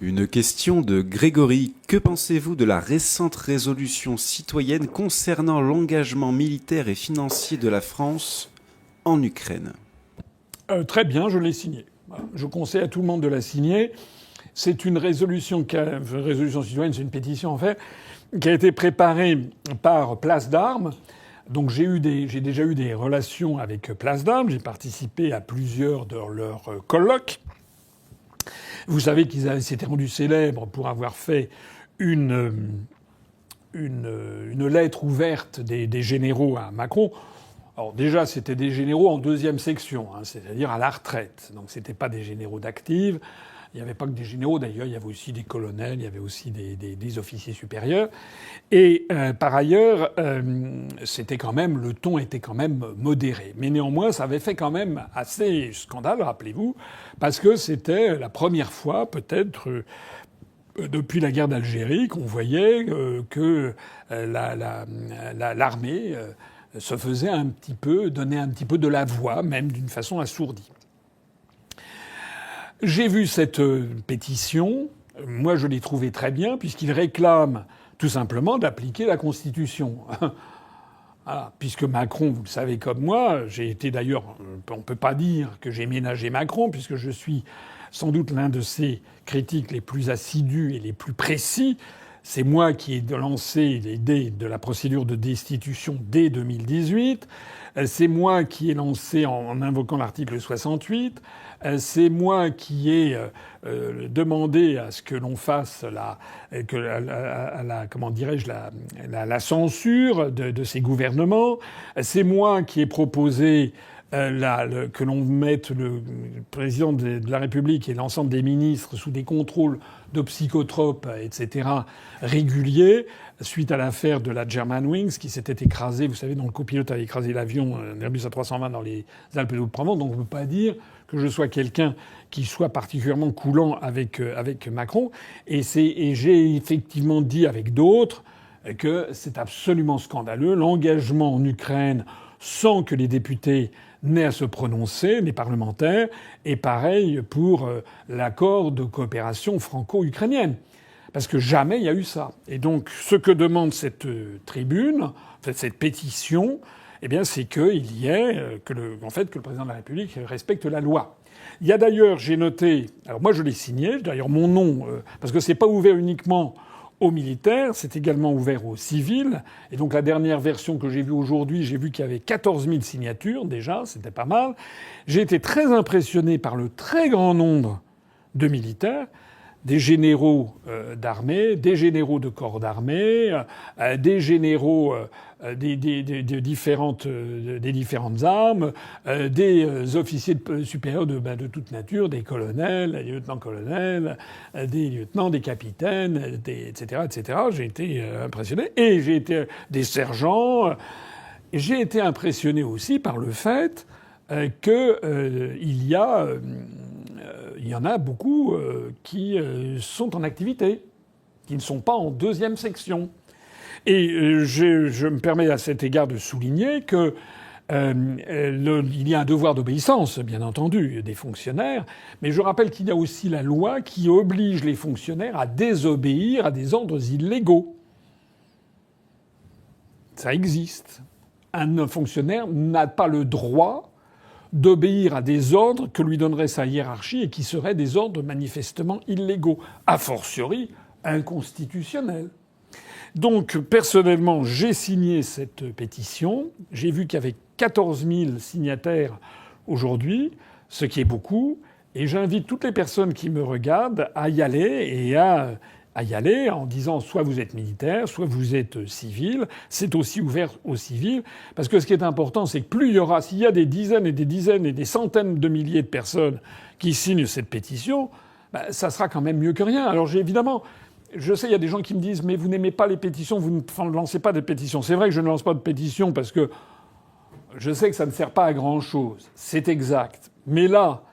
Une question de Grégory. Que pensez-vous de la récente résolution citoyenne concernant l'engagement militaire et financier de la France en Ukraine? Très bien, je l'ai signée. Je conseille à tout le monde de la signer. C'est une résolution citoyenne, c'est une pétition en fait, qui a été préparée par Place d'Armes. Donc j'ai déjà eu des relations avec Place d'Armes. J'ai participé à plusieurs de leurs colloques. Vous savez qu'ils s'étaient rendus célèbres pour avoir fait une lettre ouverte des généraux à Macron. Alors déjà, c'était des généraux en deuxième section, c'est-à-dire à la retraite. Donc c'était pas des généraux d'active. Il n'y avait pas que des généraux, d'ailleurs, il y avait aussi des colonels, il y avait aussi des officiers supérieurs. Et par ailleurs, c'était quand même, le ton était quand même modéré. Mais néanmoins, ça avait fait quand même assez scandale, rappelez-vous, parce que c'était la première fois, peut-être, depuis la guerre d'Algérie, qu'on voyait que l'armée se faisait un petit peu, donnait un petit peu de la voix, même d'une façon assourdie. J'ai vu cette pétition. Moi, je l'ai trouvée très bien, puisqu'il réclame tout simplement d'appliquer la Constitution. Voilà. Puisque Macron, vous le savez comme moi, j'ai été d'ailleurs, on ne peut pas dire que j'ai ménagé Macron, puisque je suis sans doute l'un de ses critiques les plus assidus et les plus précis. C'est moi qui ai lancé l'idée de la procédure de destitution dès 2018. C'est moi qui ai lancé en invoquant l'article 68. C'est moi qui ai demandé à ce que l'on fasse la censure de ces gouvernements. C'est moi qui ai proposé que l'on mette le président de la République et l'ensemble des ministres sous des contrôles de psychotropes, etc., réguliers, suite à l'affaire de la Germanwings qui s'était écrasée. Vous savez, dont le copilote avait écrasé l'avion, un Airbus A320 dans les Alpes de Haute-Provence. Donc on ne peut pas dire que je sois quelqu'un qui soit particulièrement coulant avec Macron. Et j'ai effectivement dit avec d'autres que c'est absolument scandaleux. L'engagement en Ukraine sans que les députés n'aient à se prononcer, les parlementaires, et pareil pour l'accord de coopération franco-ukrainienne. Parce que jamais il y a eu ça. Et donc, ce que demande cette tribune, cette pétition, eh bien, c'est qu'il y ait, que le président de la République respecte la loi. Il y a d'ailleurs, j'ai noté, alors moi je l'ai signé, d'ailleurs mon nom, parce que c'est pas ouvert uniquement aux militaires, c'est également ouvert aux civils. Et donc la dernière version que j'ai vue aujourd'hui, j'ai vu qu'il y avait 14 000 signatures déjà, c'était pas mal. J'ai été très impressionné par le très grand nombre de militaires, des généraux d'armée, des généraux de corps d'armée, des généraux des différentes armes, des officiers supérieurs de toute nature, des colonels, des lieutenants-colonels, des lieutenants, des capitaines, etc., etc. J'ai été impressionné. Et j'ai été des sergents. J'ai été impressionné aussi par le fait qu'il y en a beaucoup qui sont en activité, qui ne sont pas en deuxième section. Et je me permets à cet égard de souligner que il y a un devoir d'obéissance, bien entendu, des fonctionnaires, mais je rappelle qu'il y a aussi la loi qui oblige les fonctionnaires à désobéir à des ordres illégaux. Ça existe. Un fonctionnaire n'a pas le droit d'obéir à des ordres que lui donnerait sa hiérarchie et qui seraient des ordres manifestement illégaux, a fortiori inconstitutionnels. Donc, personnellement, j'ai signé cette pétition. J'ai vu qu'il y avait 14 000 signataires aujourd'hui, ce qui est beaucoup. Et j'invite toutes les personnes qui me regardent à y aller et à y aller en disant soit vous êtes militaire, soit vous êtes civil. C'est aussi ouvert aux civils. Parce que ce qui est important, c'est que plus il y aura, s'il y a des dizaines et des dizaines et des centaines de milliers de personnes qui signent cette pétition, ça sera quand même mieux que rien. Alors évidemment, je sais, il y a des gens qui me disent « Mais vous n'aimez pas les pétitions, vous ne lancez pas de pétitions ». C'est vrai que je ne lance pas de pétitions parce que je sais que ça ne sert pas à grand-chose. C'est exact. Mais là,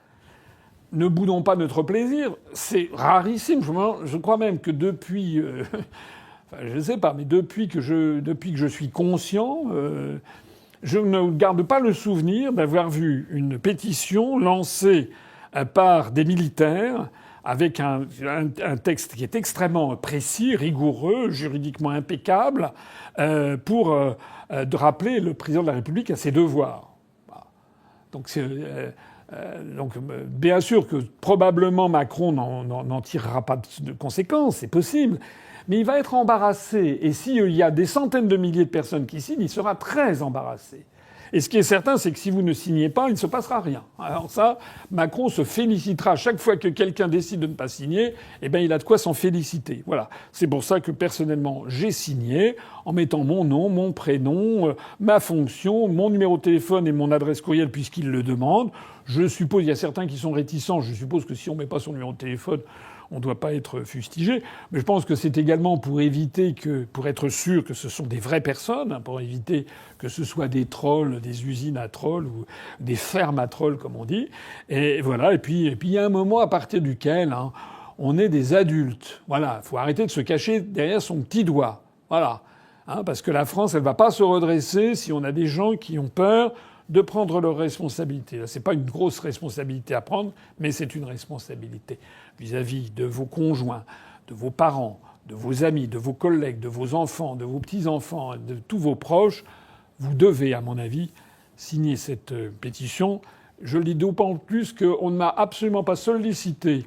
ne boudons pas notre plaisir. C'est rarissime. Je crois même que depuis... enfin, je ne sais pas, mais depuis que je suis conscient, je ne garde pas le souvenir d'avoir vu une pétition lancée par des militaires avec un texte qui est extrêmement précis, rigoureux, juridiquement impeccable, pour de rappeler le président de la République à ses devoirs. Donc, bien sûr que probablement Macron n'en tirera pas de conséquences, c'est possible, mais il va être embarrassé. Et s'il y a des centaines de milliers de personnes qui signent, il sera très embarrassé. Et ce qui est certain, c'est que si vous ne signez pas, il ne se passera rien. Alors ça, Macron se félicitera chaque fois que quelqu'un décide de ne pas signer. Eh bien, il a de quoi s'en féliciter. Voilà. C'est pour ça que personnellement, j'ai signé en mettant mon nom, mon prénom, ma fonction, mon numéro de téléphone et mon adresse courriel puisqu'il le demande. Je suppose, il y a certains qui sont réticents. Je suppose que si on met pas son numéro de téléphone, on ne doit pas être fustigé. Mais je pense que c'est également pour être sûr que ce sont des vraies personnes, pour éviter que ce soit des trolls, des usines à trolls ou des fermes à trolls, comme on dit. Et voilà. Et puis il y a un moment à partir duquel, on est des adultes. Voilà. Il faut arrêter de se cacher derrière son petit doigt. Voilà. Parce que la France, elle va pas se redresser si on a des gens qui ont peur de prendre leurs responsabilités. Là, c'est pas une grosse responsabilité à prendre, mais c'est une responsabilité vis-à-vis de vos conjoints, de vos parents, de vos amis, de vos collègues, de vos enfants, de vos petits-enfants, de tous vos proches. Vous devez, à mon avis, signer cette pétition. Je le dis d'autant plus qu'on ne m'a absolument pas sollicité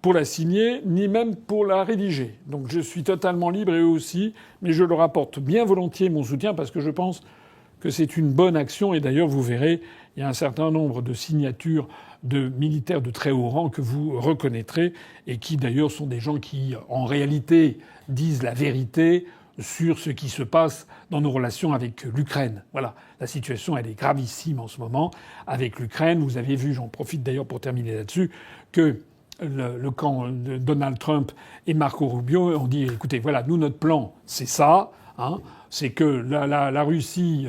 pour la signer, ni même pour la rédiger. Donc je suis totalement libre et eux aussi, mais je leur apporte bien volontiers mon soutien parce que je pense que c'est une bonne action. Et d'ailleurs, vous verrez, il y a un certain nombre de signatures de militaires de très haut rang que vous reconnaîtrez et qui, d'ailleurs, sont des gens qui, en réalité, disent la vérité sur ce qui se passe dans nos relations avec l'Ukraine. Voilà. La situation, elle est gravissime en ce moment avec l'Ukraine. Vous avez vu, j'en profite d'ailleurs pour terminer là-dessus, que le camp de Donald Trump et Marco Rubio ont dit, écoutez, voilà, nous, notre plan, c'est ça, c'est que la Russie,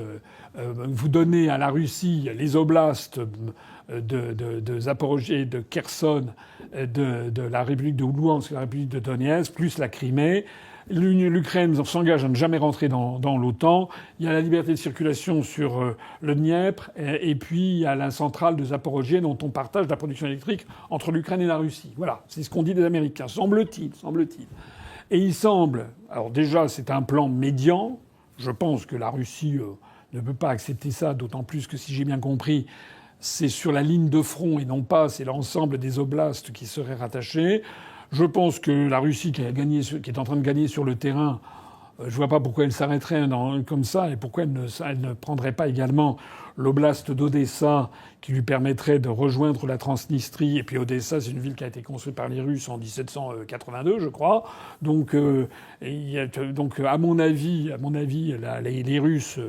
vous donnez à la Russie les oblasts de Zaporozhye, de Kherson, de la République de Louhansk, la République de Donetsk, plus la Crimée. L'Ukraine s'engage à ne jamais rentrer dans l'OTAN. Il y a la liberté de circulation sur le Dniepr. Et puis, il y a la centrale de Zaporozhye dont on partage la production électrique entre l'Ukraine et la Russie. Voilà. C'est ce qu'ont dit les Américains. Semble-t-il. Et il semble... Alors déjà, c'est un plan médian. Je pense que la Russie ne peut pas accepter ça, d'autant plus que, si j'ai bien compris, c'est sur la ligne de front et non pas c'est l'ensemble des oblasts qui seraient rattachés. Je pense que la Russie qui est en train de gagner sur le terrain, je vois pas pourquoi elle s'arrêterait comme ça et pourquoi elle ne prendrait pas également l'oblast d'Odessa qui lui permettrait de rejoindre la Transnistrie. Et puis Odessa, c'est une ville qui a été construite par les Russes en 1782, je crois. Donc à mon avis, les Russes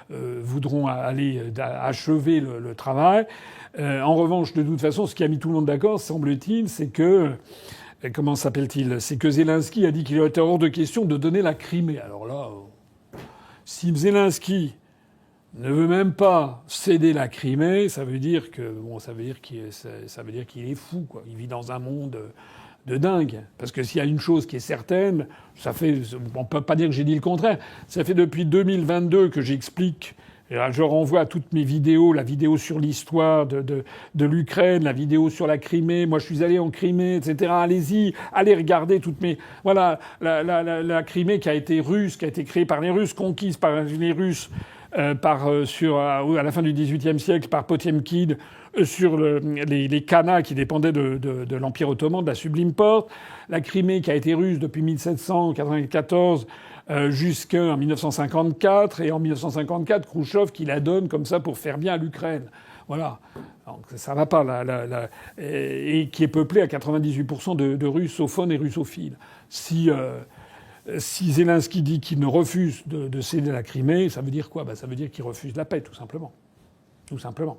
voudront aller achever le travail. En revanche, de toute façon, ce qui a mis tout le monde d'accord, semble-t-il, c'est que... Comment s'appelle-t-il ? C'est que Zelensky a dit qu'il était hors de question de donner la Crimée. Alors là, si Zelensky ne veut même pas céder la Crimée, ça veut dire qu'il est fou, quoi. Il vit dans un monde de dingue. Parce que s'il y a une chose qui est certaine, on peut pas dire que j'ai dit le contraire. Ça fait depuis 2022 que j'explique. Et là, je renvoie à toutes mes vidéos, la vidéo sur l'histoire de l'Ukraine, la vidéo sur la Crimée. Moi, je suis allé en Crimée, etc. Allez-y, allez regarder toutes mes... Voilà, la Crimée qui a été russe, qui a été créée par les Russes, conquise par les Russes à la fin du XVIIIe siècle par Potiomkin sur les Khanats qui dépendaient de l'Empire ottoman, de la Sublime Porte. La Crimée qui a été russe depuis 1794 jusqu'en 1954. Et en 1954, Khrouchtchev qui la donne comme ça pour faire bien à l'Ukraine. Voilà. Donc ça va pas, et qui est peuplée à 98% de russophones et russophiles. Si Zelensky dit qu'il ne refuse de céder la Crimée, ça veut dire quoi ? Ça veut dire qu'il refuse la paix, tout simplement. Tout simplement.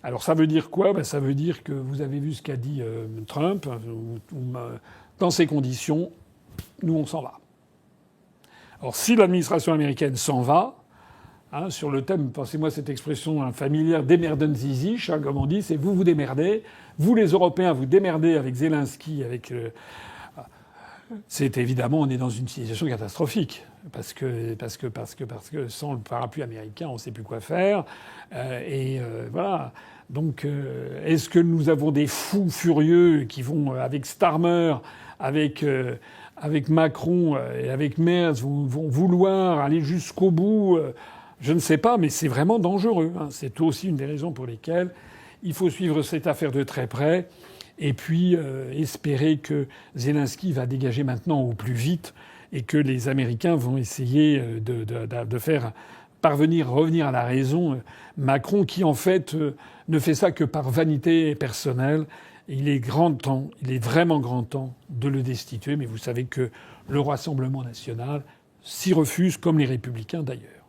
Alors ça veut dire quoi ? Ça veut dire que vous avez vu ce qu'a dit Trump. Dans ces conditions, nous, on s'en va. Alors si l'administration américaine s'en va, sur le thème, pensez-moi cette expression familière, démerden Sie sich, comme on dit, c'est vous démerdez. Vous, les Européens, vous démerdez avec Zelensky, avec c'est évidemment, on est dans une situation catastrophique. Parce que sans le parapluie américain, on ne sait plus quoi faire. Voilà. Donc, est-ce que nous avons des fous furieux qui vont, avec Starmer, avec Macron et avec Merz, vont vouloir aller jusqu'au bout? Je ne sais pas, mais c'est vraiment dangereux. C'est aussi une des raisons pour lesquelles il faut suivre cette affaire de très près. Et puis espérer que Zelensky va dégager maintenant au plus vite et que les Américains vont essayer de faire revenir à la raison Macron, qui en fait ne fait ça que par vanité personnelle. Et il est vraiment grand temps de le destituer. Mais vous savez que le Rassemblement national s'y refuse, comme les Républicains d'ailleurs.